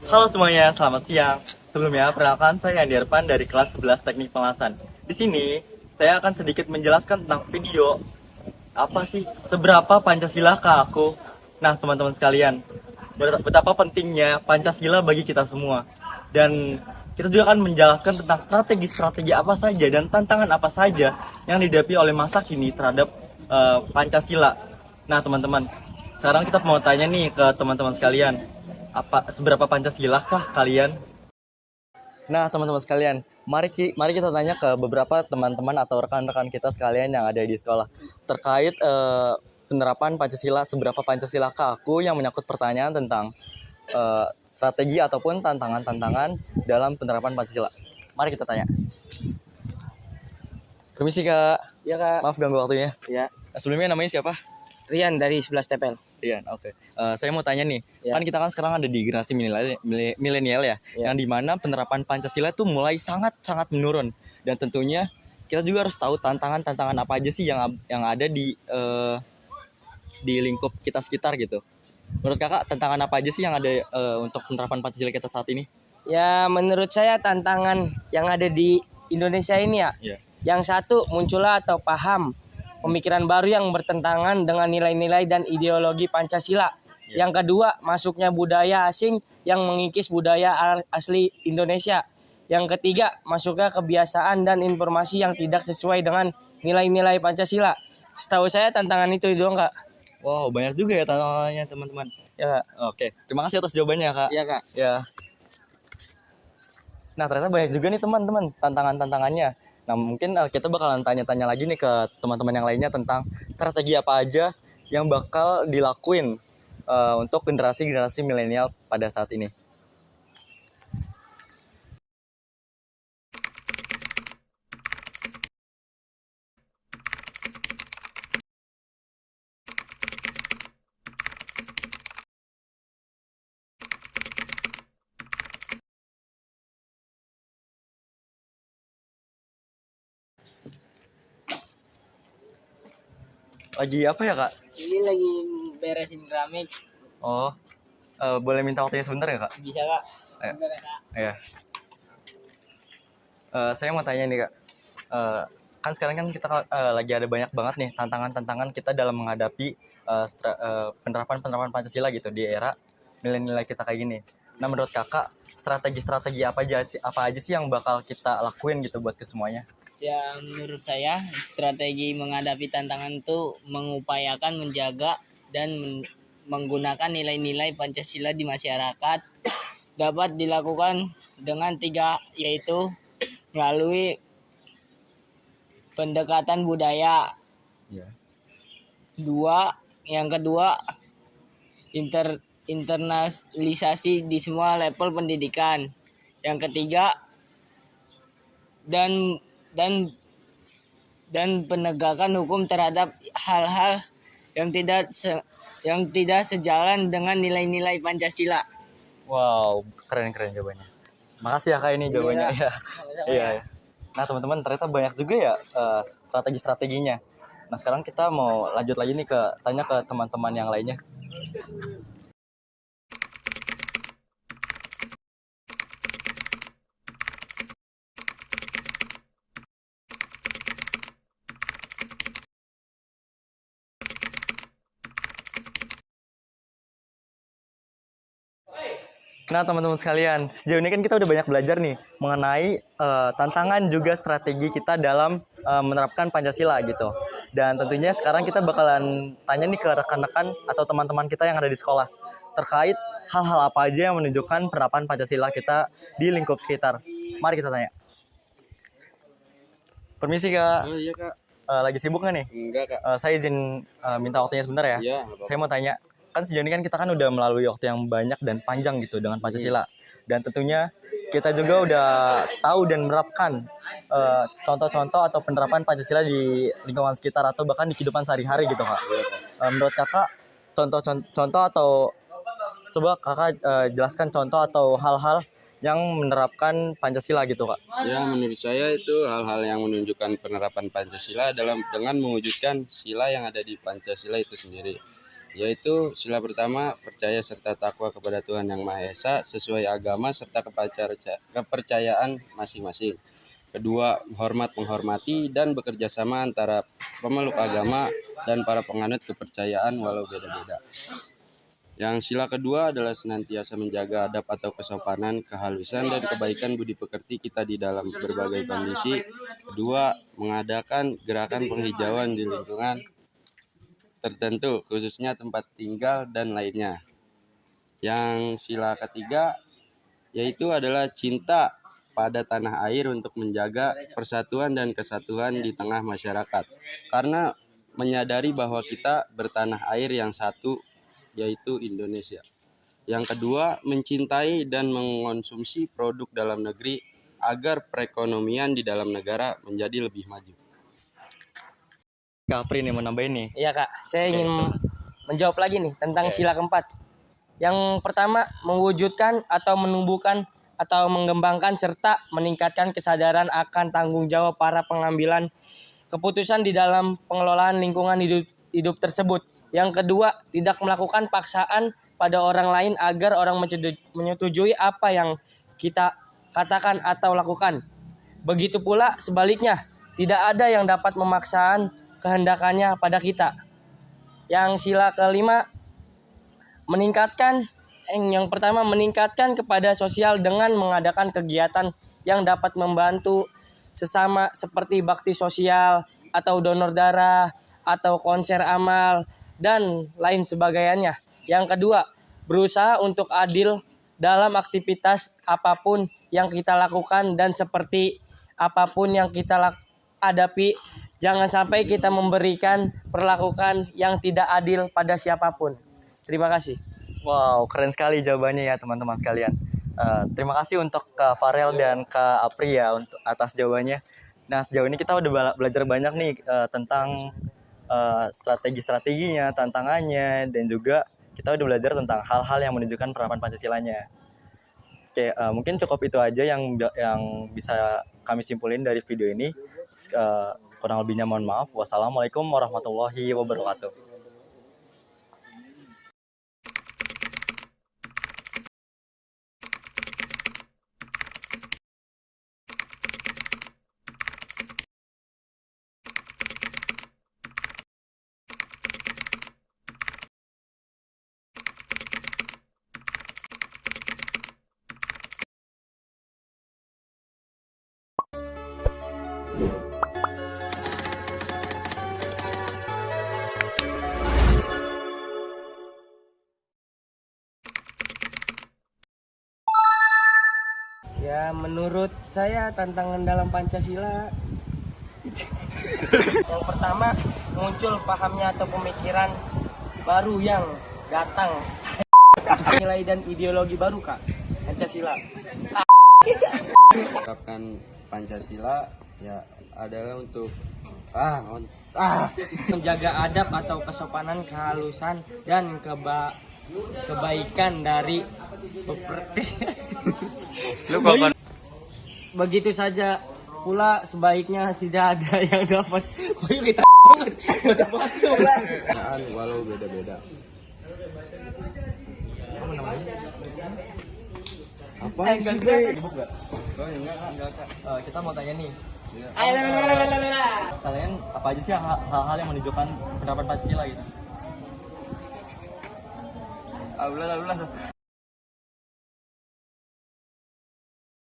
Halo semuanya, selamat siang. Sebelumnya, perkenalkan saya Andi Arfan dari kelas 11 Teknik Pengelasan. Di sini, saya akan sedikit menjelaskan tentang video apa sih seberapa Pancasila ke aku. Nah, teman-teman sekalian, betapa pentingnya Pancasila bagi kita semua. Dan kita juga akan menjelaskan tentang strategi-strategi apa saja dan tantangan apa saja yang dihadapi oleh masa kini terhadap Pancasila. Nah, teman-teman, sekarang kita mau tanya nih ke teman-teman sekalian, apa seberapa Pancasila kah kalian? Nah, teman-teman sekalian, mari kita tanya ke beberapa teman-teman atau rekan-rekan kita sekalian yang ada di sekolah terkait penerapan Pancasila, seberapa Pancasila ke aku, yang menyangkut pertanyaan tentang strategi ataupun tantangan-tantangan dalam penerapan Pancasila. Mari kita tanya. Permisi Kak, Ya kak, maaf ganggu waktunya. ya Sebelumnya namanya siapa? Rian dari 11 TPL. Rian, oke. Saya mau tanya nih, Ya. kan kita kan sekarang ada di generasi milenial ya, Ya. yang dimana penerapan Pancasila itu mulai sangat menurun, dan tentunya kita juga harus tahu tantangan-tantangan apa aja sih yang ada di lingkup kita sekitar gitu. Menurut kakak, tantangan apa aja sih yang ada untuk penerapan Pancasila kita saat ini? Ya menurut saya tantangan yang ada di Indonesia ini ya, Iya. yang satu muncullah atau paham pemikiran baru yang bertentangan dengan nilai-nilai dan ideologi Pancasila. Ya. Yang kedua, masuknya budaya asing yang mengikis budaya asli Indonesia. Yang ketiga, masuknya kebiasaan dan informasi yang tidak sesuai dengan nilai-nilai Pancasila. Setahu saya tantangan itu doang kak. Wow, banyak juga ya tantangannya teman-teman. Ya kak. Oke, terima kasih atas jawabannya kak. Iya kak. Ya. Nah, ternyata banyak juga nih teman-teman tantangan-tantangannya. Nah, mungkin kita bakalan tanya-tanya lagi nih ke teman-teman yang lainnya tentang strategi apa aja yang bakal dilakuin untuk generasi-generasi milenial pada saat ini. Lagi apa ya, Kak? Ini lagi beresin keramik. Oh, boleh minta waktunya sebentar ya, Kak? Bisa kak? Ayo. Bentar ya, kak. Ya. Saya mau tanya nih, Kak. Kan sekarang kan kita lagi ada banyak banget nih tantangan-tantangan kita dalam menghadapi penerapan Pancasila gitu di era nilai-nilai kita kayak gini. Nah, menurut kakak, strategi-strategi apa aja sih yang bakal kita lakuin gitu buat ke semuanya? Ya, menurut saya strategi menghadapi tantangan itu mengupayakan menjaga dan menggunakan nilai-nilai Pancasila di masyarakat dapat dilakukan dengan tiga, yaitu melalui pendekatan budaya. Iya. Yang kedua, internalisasi di semua level pendidikan. Yang ketiga, dan dan dan penegakan hukum terhadap hal-hal yang tidak sejalan dengan nilai-nilai Pancasila. Wow, keren-keren jawabannya. Makasih ya Kak ini jawabannya. Iya. Iya. Ya. Nah, teman-teman, ternyata banyak juga ya strategi-strateginya. Nah, sekarang kita mau lanjut lagi nih tanya ke teman-teman yang lainnya. Nah, teman-teman sekalian, sejauh ini kan kita udah banyak belajar nih mengenai tantangan juga strategi kita dalam menerapkan Pancasila gitu. Dan tentunya sekarang kita bakalan tanya nih ke rekan-rekan atau teman-teman kita yang ada di sekolah terkait hal-hal apa aja yang menunjukkan penerapan Pancasila kita di lingkup sekitar. Mari kita tanya. Permisi Kak. Oh iya kak. Lagi sibuk nggak nih? Enggak kak. Saya izin minta waktunya sebentar ya. Iya. Saya mau tanya, kan sejauh ini kan kita kan udah melalui waktu yang banyak dan panjang gitu dengan Pancasila. Dan tentunya kita juga udah tahu dan menerapkan contoh-contoh atau penerapan Pancasila di lingkungan sekitar atau bahkan di kehidupan sehari-hari gitu Kak. Menurut Kakak, contoh atau coba Kakak jelaskan contoh atau hal-hal yang menerapkan Pancasila gitu Kak. Ya menurut saya itu hal-hal yang menunjukkan penerapan Pancasila dengan mewujudkan sila yang ada di Pancasila itu sendiri. yaitu sila pertama percaya serta takwa kepada Tuhan Yang Maha Esa sesuai agama serta kepercayaan masing-masing. Kedua, hormat menghormati dan bekerja sama antara pemeluk agama dan para penganut kepercayaan walau beda-beda. Yang sila kedua adalah senantiasa menjaga adab atau kesopanan, kehalusan, dan kebaikan budi pekerti kita di dalam berbagai kondisi. Kedua, mengadakan gerakan penghijauan di lingkungan tertentu, khususnya tempat tinggal dan lainnya. Yang sila ketiga yaitu adalah cinta pada tanah air untuk menjaga persatuan dan kesatuan di tengah masyarakat. Karena menyadari bahwa kita bertanah air yang satu, yaitu Indonesia. Yang kedua, mencintai dan mengonsumsi produk dalam negeri agar perekonomian di dalam negara menjadi lebih maju. Kak Apri nih mau nambahin nih. Iya Kak, saya ingin menjawab lagi nih tentang sila keempat. Yang pertama, mewujudkan atau menumbuhkan atau mengembangkan serta meningkatkan kesadaran akan tanggung jawab para pengambilan keputusan di dalam pengelolaan lingkungan hidup tersebut. Yang kedua, tidak melakukan paksaan pada orang lain agar orang menyetujui apa yang kita katakan atau lakukan. Begitu pula sebaliknya, tidak ada yang dapat memaksakan kehendakannya pada kita. Yang sila kelima, yang pertama meningkatkan kepada sosial dengan mengadakan kegiatan yang dapat membantu sesama seperti bakti sosial atau donor darah atau konser amal dan lain sebagainya. Yang kedua, berusaha untuk adil dalam aktivitas apapun yang kita lakukan dan seperti apapun yang kita hadapi, jangan sampai kita memberikan perlakuan yang tidak adil pada siapapun. Terima kasih. Wow, keren sekali jawabannya ya teman-teman sekalian. Terima kasih untuk Kak Farel dan Kak Apri ya untuk atas jawabannya. Nah, sejauh ini kita udah belajar banyak nih tentang strategi-strateginya, tantangannya, dan juga kita udah belajar tentang hal-hal yang menunjukkan penerapan Pancasilanya. Oke, mungkin cukup itu aja yang bisa kami simpulin dari video ini. Kurang lebihnya mohon maaf. Wassalamualaikum warahmatullahi wabarakatuh. Ya, menurut saya tantangan dalam Pancasila yang pertama, muncul pahamnya atau pemikiran baru yang datang. Nilai dan ideologi baru Kak, Pancasila. Menerapkan Pancasila ya adalah untuk menjaga adab atau kesopanan, kehalusan, dan kebaikan dari pekerti. Begitu saja pula sebaiknya tidak ada yang dapat walau beda-beda. Apa sih, Bre? Kita mau tanya nih. Kalian apa aja sih hal-hal yang menunjukkan penerapan Pancasila gitu? Ulah.